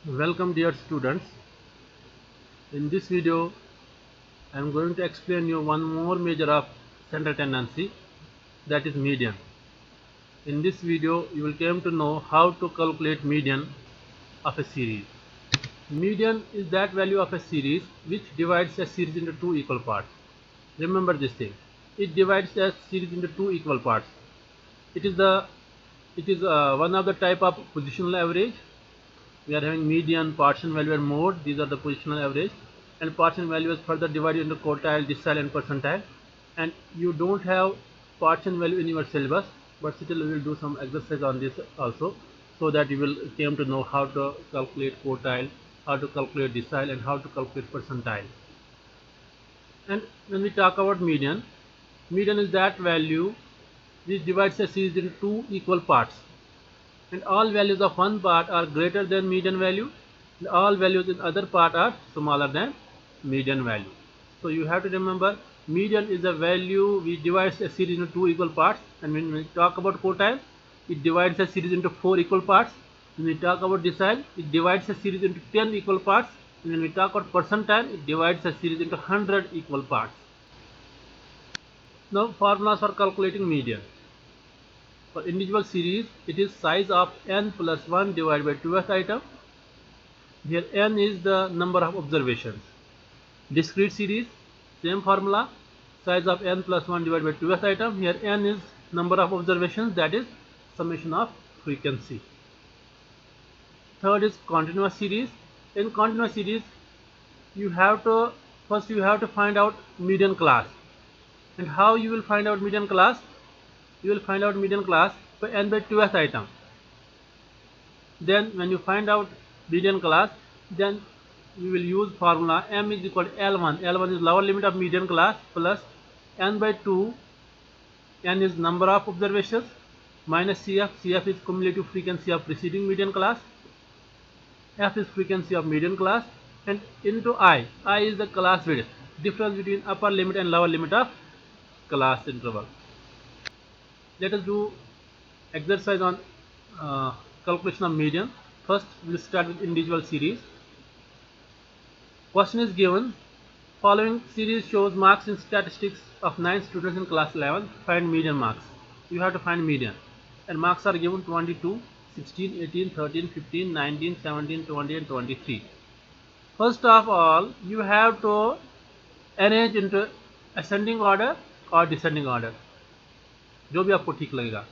Welcome dear students. In this video I am going to explain you one more measure of central tendency, that is median. In this video you will come to know how to calculate median of a series. Median is that value of a series which divides a series into two equal parts. Remember this thing. It divides a series into two equal parts. It is one of the type of positional average. We are having median, partial value and mode. These are the positional average, and partial value is further divided into quartile, decile and percentile. And you don't have partial value in your syllabus, but still we will do some exercise on this also, so that you will came to know how to calculate quartile, how to calculate decile and how to calculate percentile. And when we talk about median, median is that value which divides a series into two equal parts, and all values of one part are greater than median value, and all values in other part are smaller than median value. So you have to remember, median is a value which divides a series into two equal parts, and when we talk about quartile, it divides a series into four equal parts. When we talk about decile, it divides a series into 10 equal parts, and when we talk about percentile, it divides a series into 100 equal parts. Now formulas for calculating median. For individual series, it is size of n plus 1 divided by 2th item. Here n is the number of observations. Discrete series, same formula, size of n plus 1 divided by 2th item. Here n is number of observations, that is summation of frequency. Third is continuous series. In continuous series, you have to find out median class. And how you will find out median class? You will find out median class by n by 2th item. Then when you find out median class, then we will use formula m is equal to L1. L1 is lower limit of median class plus n by 2. N is number of observations minus CF. CF is cumulative frequency of preceding median class. F is frequency of median class, and into I. I is the class width, difference between upper limit and lower limit of class interval. Let us do exercise on calculation of median. First we will start with individual series. Question is given, following series shows marks in statistics of 9 students in class 11. Find median marks. You have to find median, and marks are given 22, 16, 18, 13, 15, 19, 17, 20 and 23. First of all, you have to arrange into ascending order or descending order, जो भी आपको ठीक लगेगा.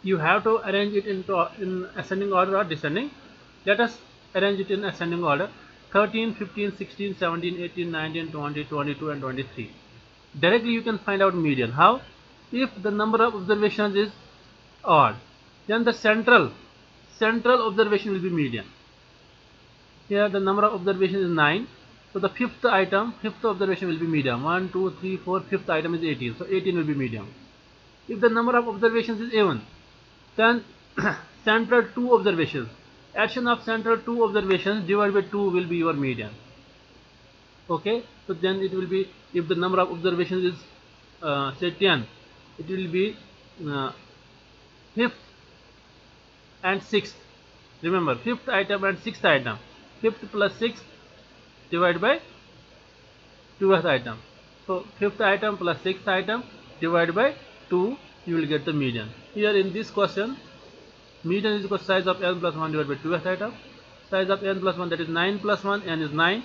You have to arrange it in ascending order or descending. Let us arrange it in ascending order. 13, 15, 16, 17, 18, 19, 20, 22 and 23. Directly you can find out median. How? If the number of observations is odd, then the central observation will be median. Here the number of observations is 9, so the fifth observation will be median. 1, 2, 3, 4, fifth item is 18, so 18 will be median. If the number of observations is even, then central 2 observations, addition of central 2 observations divided by 2 will be your median. Okay, so then it will be, if the number of observations is say 10, it will be 5th and 6th. Remember, 5th item and 6th item. 5th plus 6th divided by 2th item. So 5th item plus 6th item divided by 2, you will get the median. Here in this question, median is equal to size of n plus 1 divided by 2th item. Size of n plus 1, that is 9 plus 1, n is 9.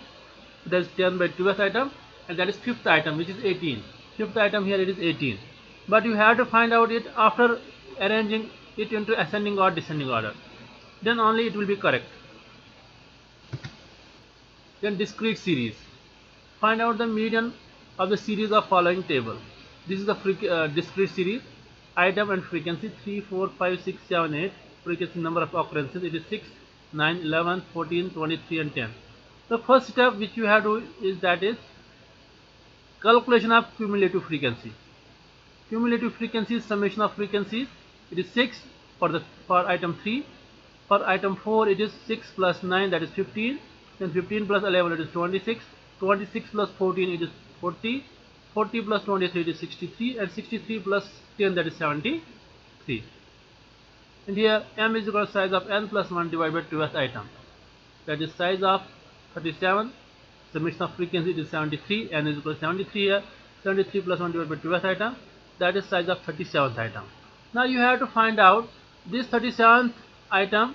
That is 10 by 2th item, and that is 5th item, which is 18. 5th item here, it is 18. But you have to find out it after arranging it into ascending or descending order. Then only it will be correct. Then discrete series. Find out the median of the series of following table. This is the discrete series. Item and frequency 3, 4, 5, 6, 7, 8. Frequency number of occurrences, it is 6, 9, 11, 14, 23 and 10. The first step which you have to do is, that is calculation of cumulative frequency. Cumulative frequency is summation of frequencies. It is 6 for item 3. For item 4 it is 6 plus 9, that is 15. Then 15 plus 11, it is 26. 26 plus 14, it is 40. 40 plus 23, it is 63. And 63 plus 10, that is 73. And here m is equal to size of n plus 1 divided by 2th item. that is size of 37, summation of frequency it is 73, n is equal to 73 here, 73 plus 1 divided by 12th item, that is size of 37th item. Now you have to find out this 37th item,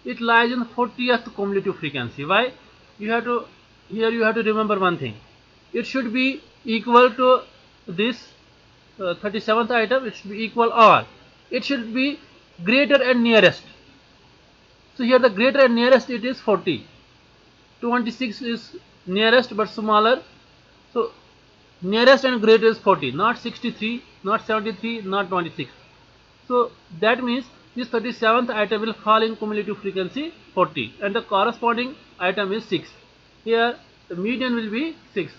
it lies in 40th cumulative frequency. Why? You have to, here you have to remember one thing, it should be equal to this 37th item, it should be equal, or it should be greater and nearest. So here the greater and nearest it is 40, 26 is nearest but smaller, so nearest and greater is 40, not 63, not 73, not 26. So that means this 37th item will fall in cumulative frequency 40 and the corresponding item is 6. Here the median will be 6.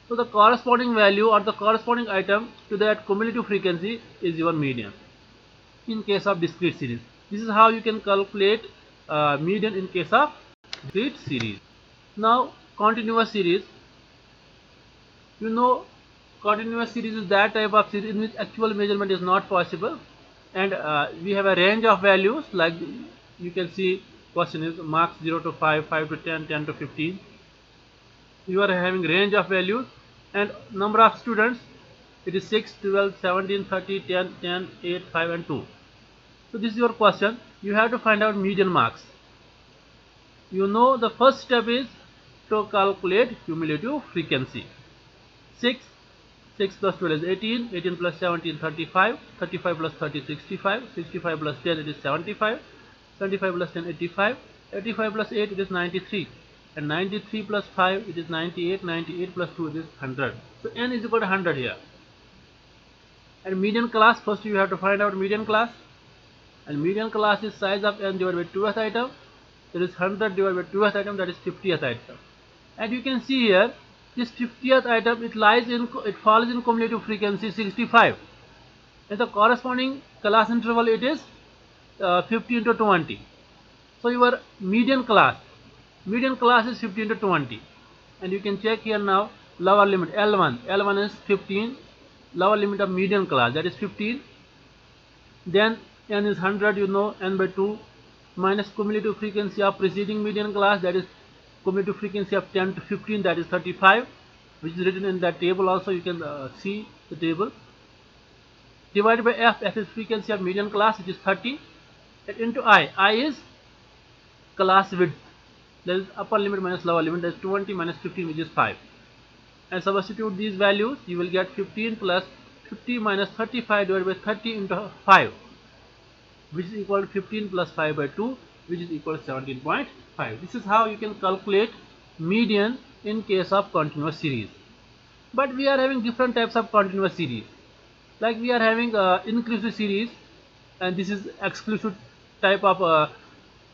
So the corresponding value or the corresponding item to that cumulative frequency is your median in case of discrete series. This is how you can calculate median in case of discrete series. Now continuous series. You know, continuous series is that type of series in which actual measurement is not possible, and we have a range of values, like you can see question is marks 0 to 5, 5 to 10, 10 to 15. You are having range of values and number of students, it is 6, 12, 17, 30, 10, 10, 8, 5 and 2. So this is your question. You have to find out median marks. You know, the first step is to calculate cumulative frequency. 6 plus 12 is 18, 18 plus 17 35, 35 plus 30 65, 65 plus 10 it is 75, 75 plus 10 85, 85 plus 8 it is 93, and 93 plus 5 it is 98, 98 plus 2 it is 100. So n is equal to 100 here. And median class, first you have to find out median class, and median class is size of n divided by 2th item, that is 100 divided by 2th item, that is 50th item. And you can see here this 50th item, it falls in cumulative frequency 65, and the corresponding class interval it is 15 to 20. So your median class is 15 to 20, and you can check here now lower limit L1 is 15, lower limit of median class, that is 15. Then n is 100, you know, n by 2 minus cumulative frequency of preceding median class, that is cumulative frequency of 10 to 15, that is 35, which is written in that table also. You can see the table, divided by f is frequency of median class, which is 30, and into I is class width, that is upper limit minus lower limit, that is 20 minus 15, which is 5, and substitute these values, you will get 15 plus 50 minus 35 divided by 30 into 5, which is equal to 15 plus 5 by 2, which is equal to 17.5. This is how you can calculate median in case of continuous series. But we are having different types of continuous series. Like we are having inclusive series, and this is exclusive type of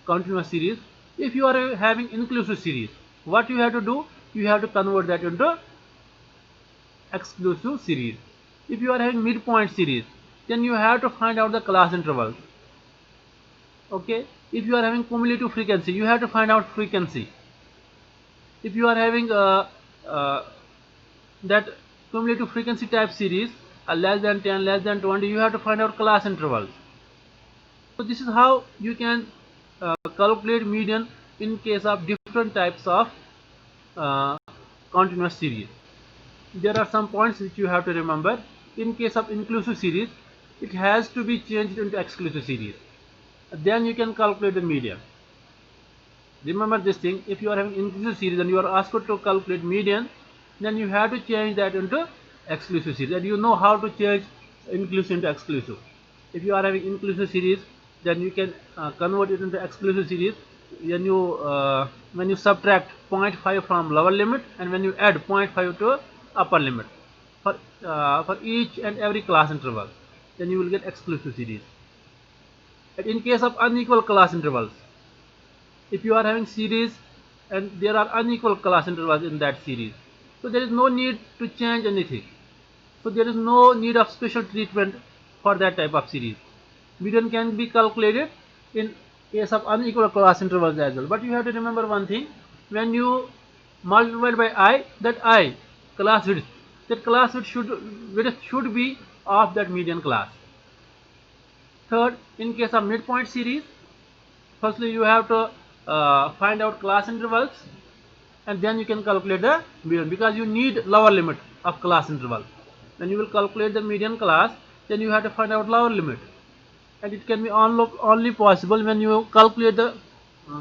continuous series. If you are having inclusive series, what you have to do? You have to convert that into exclusive series. If you are having midpoint series, then you have to find out the class intervals. Okay. If you are having cumulative frequency, you have to find out frequency. If you are having that cumulative frequency type series, less than 10, less than 20, you have to find out class intervals. So this is how you can calculate median in case of different types of continuous series. There are some points which you have to remember. In case of inclusive series, it has to be changed into exclusive series. Then you can calculate the median. Remember this thing, if you are having inclusive series and you are asked to calculate median, then you have to change that into exclusive series, and you know how to change inclusive into exclusive. If you are having inclusive series, then you can convert it into exclusive series when you subtract 0.5 from lower limit and when you add 0.5 to upper limit for each and every class interval, then you will get exclusive series. And in case of unequal class intervals, if you are having series and there are unequal class intervals in that series, so there is no need to change anything. So there is no need of special treatment for that type of series. Median can be calculated in case of unequal class intervals as well. But you have to remember one thing, when you multiply by I, that I class width, that class width should be of that median class. Third, in case of midpoint series, firstly you have to find out class intervals, and then you can calculate the median, because you need lower limit of class interval. When you will calculate the median class, then you have to find out lower limit, and it can be only possible when you calculate the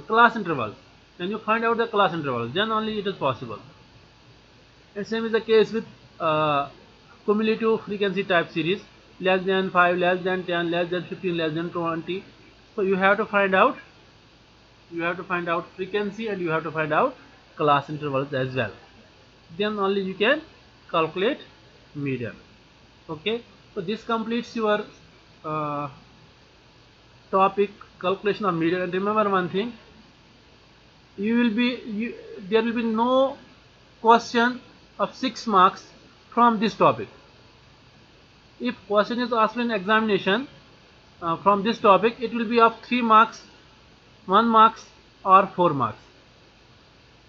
class intervals. When you find out the class intervals, then only it is possible. And same is the case with cumulative frequency type series, less than 5, less than 10, less than 15, less than 20. So you have to find out frequency, and you have to find out class intervals as well. Then only you can calculate median. Okay, so this completes your uh, topic, calculation of median. And remember one thing, there will be no question of 6 marks from this topic. If question is asked in examination from this topic, it will be of 3 marks, 1 marks, or 4 marks.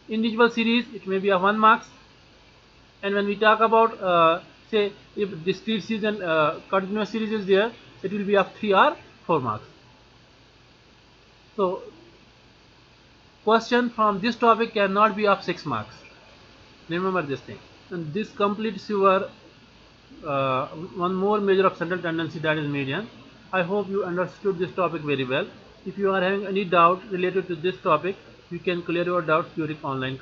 Individual series, it may be of 1 marks. And when we talk about say if discrete series and continuous series is there, it will be of 3 or 4 marks. So question from this topic cannot be of 6 marks. Remember this thing. And this completes your one more measure of central tendency, that is median. I hope you understood this topic very well. If you are having any doubt related to this topic, you can clear your doubts during online class.